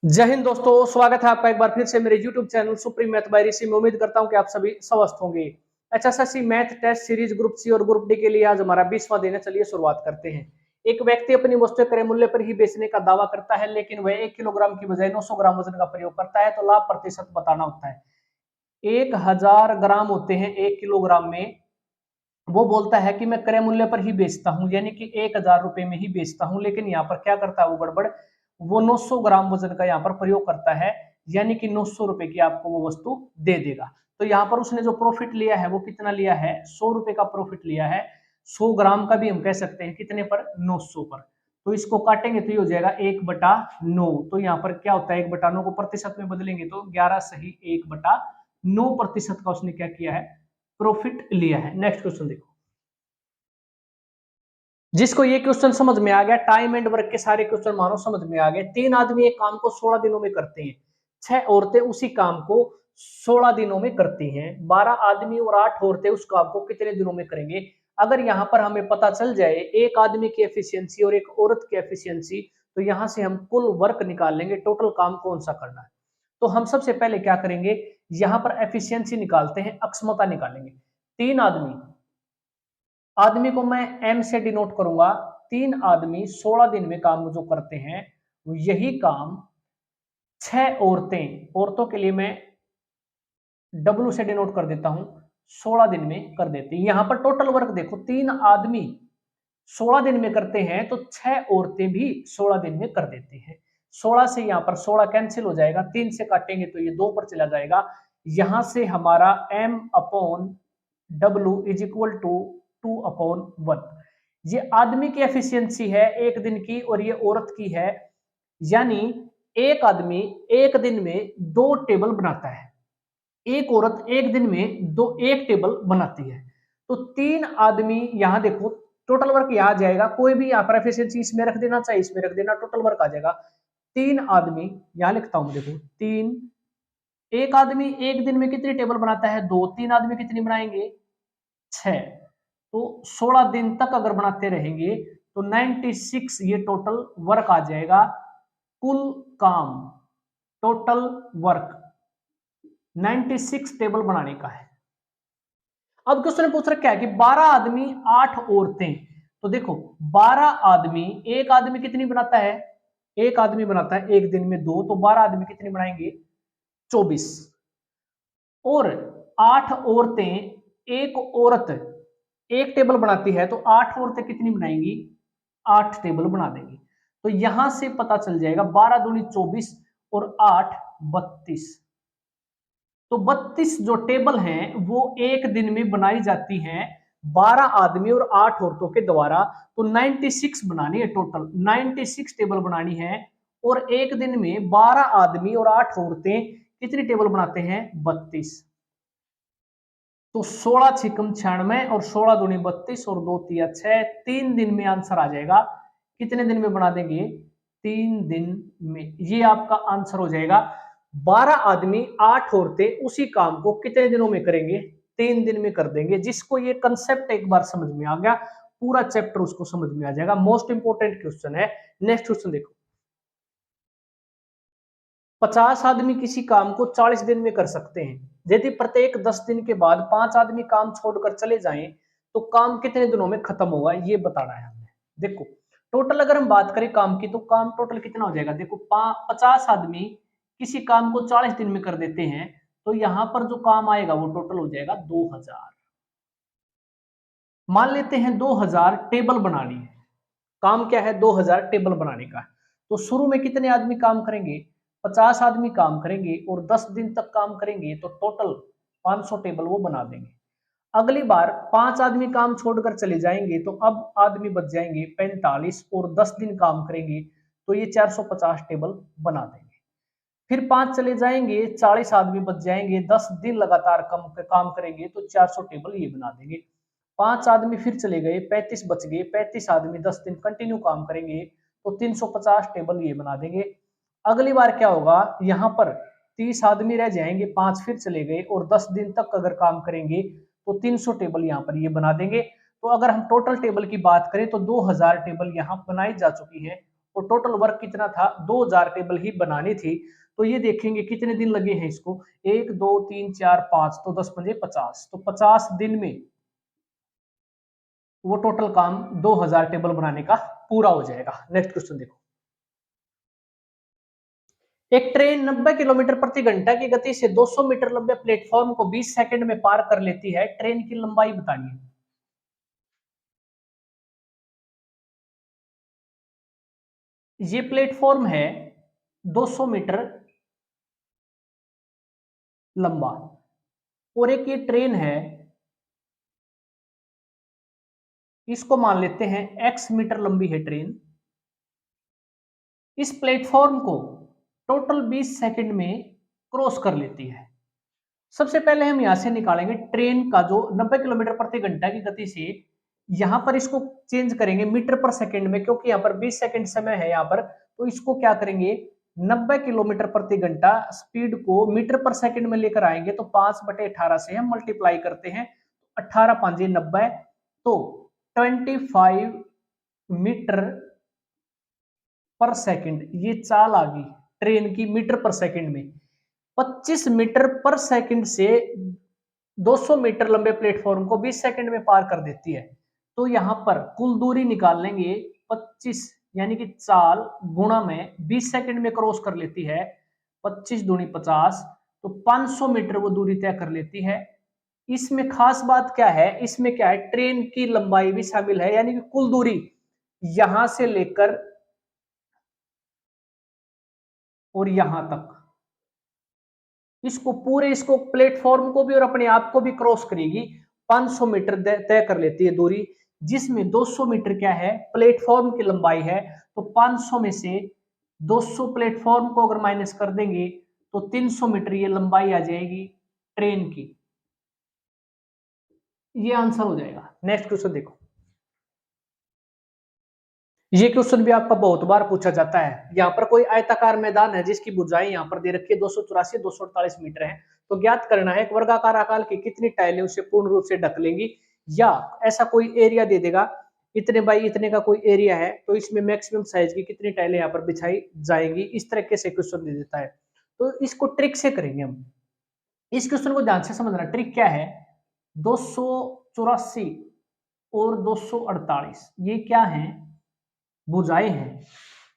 जय हिंद दोस्तों, स्वागत है आपका एक बार फिर से मेरे YouTube channel supreme math by Rishi में। उम्मीद करता हूं कि आप सभी स्वस्थ होंगे। HSSC math test series group C और ग्रुप डी के लिए आज हमारा 20वां दिन है। चलिए शुरुआत करते हैं। एक व्यक्ति अपनी वस्तु क्रय मूल्य पर ही बेचने का दावा करता है, लेकिन वह 1 किलोग्राम की बजाय 900 ग्राम वजन का प्रयोग करता है, तो लाभ प्रतिशत बताना होता है। 1000 ग्राम होते हैं 1 किलोग्राम में। वो बोलता है कि मैं क्रय मूल्य पर ही बेचता हूं, यानी कि 1000 रुपए में ही बेचता हूं, लेकिन यहाँ पर क्या करता है वो गड़बड़, वो 900 ग्राम वजन का यहाँ पर प्रयोग करता है, यानी कि 900 रुपए की आपको वो वस्तु दे देगा। तो यहाँ पर उसने जो प्रॉफिट लिया है वो कितना लिया है, 100 रुपए का प्रॉफिट लिया है। 100 ग्राम का भी हम कह सकते हैं कितने पर, 900 पर। तो इसको काटेंगे तो ये हो जाएगा 1/9। तो यहाँ पर क्या होता है, 1/9 को प्रतिशत में बदलेंगे तो 11 सही 1/9% का उसने क्या किया है, प्रॉफिट लिया है। नेक्स्ट क्वेश्चन देखो। जिसको ये क्वेश्चन समझ में आ गया, टाइम एंड वर्क के सारे क्वेश्चन मानो समझ में आ गए। 3 आदमी एक काम को 16 दिनों में करते हैं, 6 औरतें उसी काम को 16 दिनों में करती हैं। 12 आदमी और 8 औरतें उस काम को कितने दिनों में करेंगे। अगर यहाँ पर हमें पता चल जाए एक आदमी की एफिशिएंसी और एक औरत की एफिशिएंसी, तो यहाँ से हम कुल वर्क निकाल लेंगे, टोटल काम कौन सा करना है। तो हम सबसे पहले क्या करेंगे, यहाँ पर एफिशिएंसी निकालते हैं, अक्षमता निकालेंगे। 3 आदमी, आदमी को मैं एम से डिनोट करूंगा। 3 आदमी 16 दिन में काम जो करते हैं, यही काम 6 औरतें, औरतों के लिए मैं डब्ल्यू से डिनोट कर देता हूं, 16 दिन में कर देती हैं। यहां पर टोटल वर्क देखो, 3 आदमी 16 दिन में करते हैं, तो 6 औरतें भी 16 दिन में कर देती हैं। 16 से यहां पर 16 कैंसिल हो जाएगा, 3 से काटेंगे तो ये 2 पर चला जाएगा। यहां से हमारा m upon W is equal to 2/1। ये आदमी की एफिशिएंसी है एक दिन की, और ये औरत की है, यानी एक आदमी एक दिन में 2 टेबल बनाता है, एक औरत एक दिन में एक टेबल बनाती है। तो 3 आदमी, यहां देखो टोटल वर्क यहां जाएगा, कोई भी यहाँ पर एफिशिएंसी इसमें रख देना, चाहे इसमें रख देना, टोटल वर्क आ जाएगा। 3 आदमी, यहां लिखता हूं देखो, 3, एक आदमी एक दिन में कितनी टेबल बनाता है, 2, 3 आदमी कितनी बनाएंगे, 6। तो 16 दिन तक अगर बनाते रहेंगे तो 96 ये टोटल वर्क आ जाएगा, कुल काम, टोटल वर्क 96 टेबल बनाने का है। अब क्वेश्चन पूछ रखा है कि 12 आदमी 8 औरतें, तो देखो 12 आदमी, एक आदमी कितनी बनाता है, एक आदमी बनाता है एक दिन में 2, तो 12 आदमी कितनी बनाएंगे, 24। और 8 औरतें, एक औरत एक टेबल बनाती है, तो 8 औरतें कितनी बनाएंगी, 8 टेबल बना देंगी। तो यहां से पता चल जाएगा 12 दूनी 24 और 8 32। तो 32 जो टेबल हैं वो एक दिन में बनाई जाती हैं 12 आदमी और 8 औरतों के द्वारा। तो 96 बनानी है, टोटल 96 टेबल बनानी है। और एक दिन में 12 आदमी और 8 औरतें कितनी टेबल बनाते हैं, 32। तो 16 छिकम 96 और 16 दूनी 32 और 2 तिया 6, 3 दिन में आंसर आ जाएगा। कितने दिन में बना देंगे, 3 दिन में। ये आपका आंसर हो जाएगा। 12 आदमी 8 औरतें उसी काम को कितने दिनों में करेंगे, 3 दिन में कर देंगे। जिसको ये कंसेप्ट एक बार समझ में आ गया, पूरा चैप्टर उसको समझ में आ जाएगा। मोस्ट इंपोर्टेंट क्वेश्चन है। नेक्स्ट क्वेश्चन देखो। 50 आदमी किसी काम को 40 दिन में कर सकते हैं। यदि प्रत्येक 10 दिन के बाद 5 आदमी काम छोड़कर चले जाएं, तो काम कितने दिनों में खत्म होगा, ये बताना है हमें। देखो टोटल अगर हम बात करें काम की, तो काम टोटल कितना हो जाएगा, देखो 50 आदमी किसी काम को 40 दिन में कर देते हैं, तो यहां पर जो काम आएगा वो टोटल हो जाएगा 2000। मान लेते हैं 2000 टेबल बनानी है, काम क्या है, 2000 टेबल बनाने का। तो शुरू में कितने आदमी काम करेंगे, 50 आदमी काम करेंगे और 10 दिन तक काम करेंगे, तो टोटल 500 टेबल वो बना देंगे। अगली बार 5 आदमी काम छोड़कर चले जाएंगे, तो अब आदमी बच जाएंगे 45 और 10 दिन काम करेंगे, तो ये 450 टेबल बना देंगे। फिर 5 चले जाएंगे, 40 आदमी बच जाएंगे, 10 दिन लगातार काम करेंगे, तो 400 टेबल ये बना देंगे। 5 आदमी फिर चले गए, 35 बच गए, 35 आदमी 10 दिन कंटिन्यू काम करेंगे, तो 350 टेबल ये बना देंगे। अगली बार क्या होगा, यहाँ पर 30 आदमी रह जाएंगे, 5 फिर चले गए और 10 दिन तक अगर काम करेंगे, तो 300 टेबल यहाँ पर ये बना देंगे। तो अगर हम टोटल टेबल की बात करें, तो 2000 टेबल यहाँ बनाई जा चुकी है और टोटल वर्क कितना था, 2000 टेबल ही बनानी थी। तो ये देखेंगे कितने दिन लगे हैं इसको, 1 2 3 4 5, तो 10 पंजे 50, तो 50 दिन में वो टोटल काम 2000 टेबल बनाने का पूरा हो जाएगा। नेक्स्ट क्वेश्चन देखो, एक ट्रेन 90 किलोमीटर प्रति घंटा की गति से 200 मीटर लंबे प्लेटफॉर्म को 20 सेकंड में पार कर लेती है, ट्रेन की लंबाई बतानी है। ये प्लेटफॉर्म है 200 मीटर लंबा और एक ये ट्रेन है, इसको मान लेते हैं x मीटर लंबी है ट्रेन। इस प्लेटफॉर्म को टोटल 20 सेकंड में क्रॉस कर लेती है। सबसे पहले हम यहां से निकालेंगे ट्रेन का जो 90 किलोमीटर प्रति घंटा की गति से, यहां पर इसको चेंज करेंगे मीटर पर सेकंड में, क्योंकि यहां पर 20 सेकंड समय है यहां पर, तो इसको क्या करेंगे 90 किलोमीटर प्रति घंटा स्पीड को मीटर पर सेकंड में लेकर आएंगे, तो 5/18 से हम मल्टीप्लाई करते हैं, 18 5 90, तो 25 मीटर पर सेकंड ये चाल आ गई ट्रेन की मीटर पर सेकंड में। 25 मीटर पर सेकंड से 200 मीटर लंबे प्लेटफॉर्म को 20 सेकंड में पार कर देती है। तो यहां पर कुल दूरी निकाल लेंगे, 25 यानी कि चाल गुणा में 20 सेकंड में क्रॉस कर लेती है, 25 दूनी 50, तो 500 मीटर वो दूरी तय कर लेती है। इसमें खास बात क्या है, इसमें क्या है, ट्रेन की लंबाई भी शामिल है, यानी कि कुल दूरी यहां से लेकर और यहां तक, इसको पूरे इसको प्लेटफॉर्म को भी और अपने आप को भी क्रॉस करेगी, 500 मीटर तय कर लेती है दूरी, जिसमें 200 मीटर क्या है प्लेटफॉर्म की लंबाई है। तो 500 में से 200 प्लेटफॉर्म को अगर माइनस कर देंगे तो 300 मीटर ये लंबाई आ जाएगी ट्रेन की। ये आंसर हो जाएगा। नेक्स्ट क्वेश्चन देखो, ये क्वेश्चन भी आपका बहुत बार पूछा जाता है। यहाँ पर कोई आयताकार मैदान है जिसकी भुजाएं यहाँ पर दे रखी है 284 248 मीटर है, तो ज्ञात करना है एक वर्गाकार आकार की कितनी टाइलें उसे पूर्ण रूप से ढक लेंगी, या ऐसा कोई एरिया दे देगा इतने बाई इतने का कोई एरिया है, तो इसमें मैक्सिमम साइज की कितनी टाइलें यहाँ पर बिछाई जाएंगी, इस तरीके से क्वेश्चन दे देता है। तो इसको ट्रिक से करेंगे हम। इस क्वेश्चन को ध्यान से समझना, ट्रिक क्या है, 284 और 248 ये क्या है, भुजाएं हैं।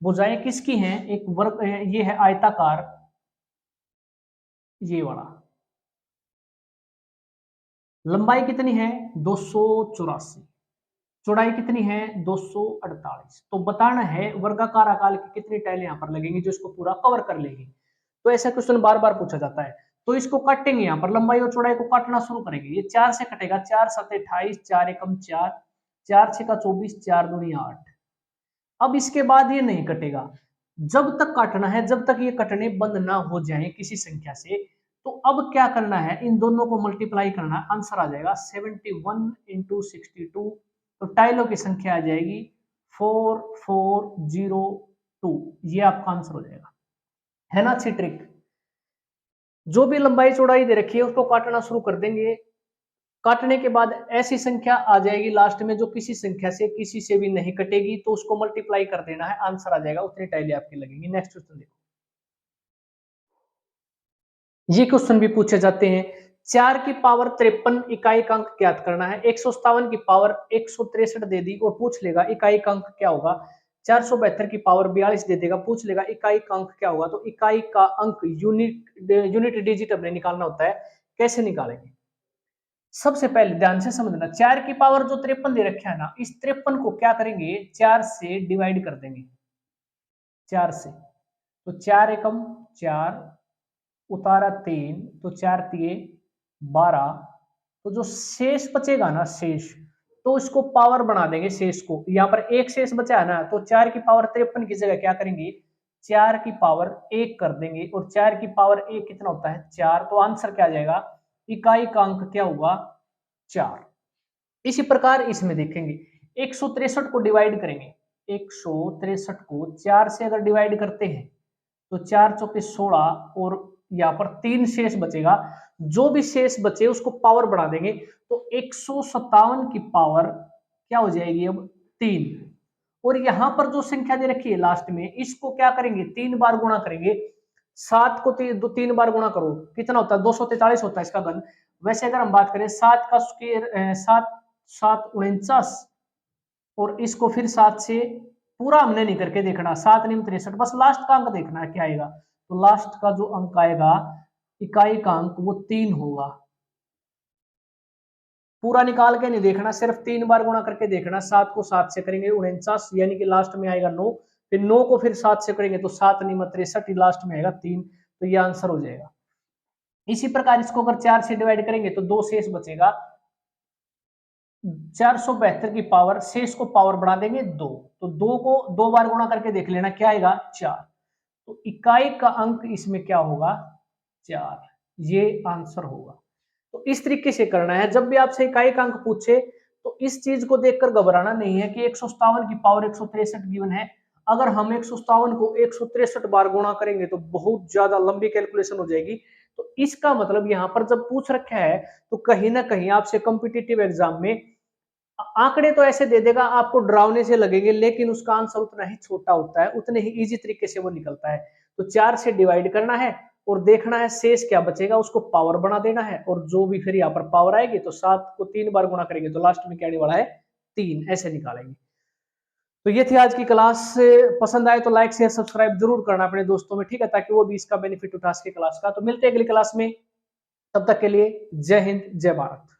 भुजाएं किसकी हैं, एक वर्ग, ये है आयताकार, ये वाला, लंबाई कितनी है 284, चौड़ाई कितनी है 248, तो बताना है वर्गाकार आकार की कितनी टाइल यहां पर लगेंगी जो इसको पूरा कवर कर लेगी। तो ऐसा क्वेश्चन बार बार पूछा जाता है। तो इसको काटेंगे, यहां पर लंबाई और चौड़ाई को काटना शुरू करेंगे। ये 4 से कटेगा, 4 7 28, 4 एकम 4, 4 6 का 24, 4 दूनी 8। अब इसके बाद ये नहीं कटेगा, जब तक काटना है जब तक ये कटने बंद ना हो जाए किसी संख्या से। तो अब क्या करना है, इन दोनों को मल्टीप्लाई करना है, आंसर आ जाएगा 71 इंटू 62, तो टाइलों की संख्या आ जाएगी 4402, ये आपका आंसर हो जाएगा। है ना अच्छी ट्रिक। जो भी लंबाई चौड़ाई दे रखी है उसको काटना शुरू कर देंगे, काटने के बाद ऐसी संख्या आ जाएगी लास्ट में जो किसी संख्या से किसी से भी नहीं कटेगी, तो उसको मल्टीप्लाई कर देना है, आंसर आ जाएगा, उतनी टाइलें आपकी लगेंगी। नेक्स्ट क्वेश्चन देखो, ये क्वेश्चन भी पूछे जाते हैं। 4 की पावर 53 इकाई का अंक ज्ञात करना है। 157 की पावर 163 दे दी और पूछ लेगा इकाई का अंक क्या होगा। 472 की पावर 42 दे देगा, पूछ लेगा इकाई का अंक क्या होगा। तो इकाई का अंक यूनिट डिजिट हमने निकालना होता है, कैसे निकालेंगे। सबसे पहले ध्यान से समझना, 4 की पावर जो 53 दे रखा है ना, इस 53 को क्या करेंगे 4 से डिवाइड कर देंगे, 4 से, तो 4 एकम 4, उतारा 3, तो 4 तिये 12, तो जो शेष बचेगा ना शेष, तो इसको पावर बना देंगे शेष को। यहाँ पर एक शेष बचा है ना, तो 4 की पावर 53 की जगह क्या करेंगे 4 की पावर 1 कर देंगे, और 4 की पावर 1 कितना होता है 4, तो आंसर क्या आ जाएगा, इकाई का अंक क्या होगा 4। इसी प्रकार इसमें देखेंगे 163 को डिवाइड करेंगे, 163 को 4 से अगर डिवाइड करते हैं तो 4 चौके 16, और यहाँ पर 3 शेष बचेगा, जो भी शेष बचे उसको पावर बढ़ा देंगे, तो 157 की पावर क्या हो जाएगी अब 3, और यहाँ पर जो संख्या दे रखी है लास्ट में, इसको क्या करेंगे, 3 बार गुणा करेंगे। 7 को 3 बार गुणा करो, कितना होता है, 243 होता है इसका घन। वैसे अगर हम बात करें 7 का स्क्वायर, 7 7 49, और इसको फिर 7 से पूरा हमने नहीं करके देखना, 7 निम 63, बस लास्ट का अंक देखना है क्या आएगा। तो लास्ट का जो अंक आएगा, इकाई का अंक, वो 3 होगा। पूरा निकाल के नहीं देखना, सिर्फ 3 बार गुणा करके देखना। 7 को 7 से करेंगे 49, यानी कि लास्ट में आएगा 9, फिर 9 को फिर 7 से करेंगे तो 7 निम 63, लास्ट में आएगा 3, तो ये आंसर हो जाएगा। इसी प्रकार इसको अगर 4 से डिवाइड करेंगे तो 2 शेष बचेगा, 472 की पावर, शेष को पावर बढ़ा देंगे 2, तो 2 को 2 बार गुणा करके देख लेना क्या आएगा, 4। तो इकाई का अंक इसमें क्या होगा, 4, ये आंसर होगा। तो इस तरीके से करना है। जब भी आपसे इकाई का अंक पूछे तो इस चीज को देखकर घबराना नहीं है कि 157 की पावर 163 गिवन है। अगर हम 157 को 163 बार गुणा करेंगे तो बहुत ज्यादा लंबी कैलकुलेशन हो जाएगी। तो इसका मतलब यहाँ पर जब पूछ रखा है तो कहीं ना कहीं आपसे कॉम्पिटिटिव एग्जाम में आंकड़े तो ऐसे दे देगा, आपको डरावने से लगेंगे, लेकिन उसका आंसर उतना ही छोटा होता है, उतने ही इजी तरीके से वो निकलता है। तो 4 से डिवाइड करना है और देखना है शेष क्या बचेगा, उसको पावर बना देना है, और जो भी फिर यहाँ पर पावर आएगी तो 7 को 3 बार गुणा करेंगे तो लास्ट में क्या आने वाला है, 3, ऐसे निकालेंगे। तो ये थी आज की क्लास। पसंद आए तो लाइक शेयर सब्सक्राइब जरूर करना अपने दोस्तों में, ठीक है, ताकि वो भी इसका बेनिफिट उठा सके क्लास का। तो मिलते हैं अगली क्लास में, तब तक के लिए जय हिंद जय भारत।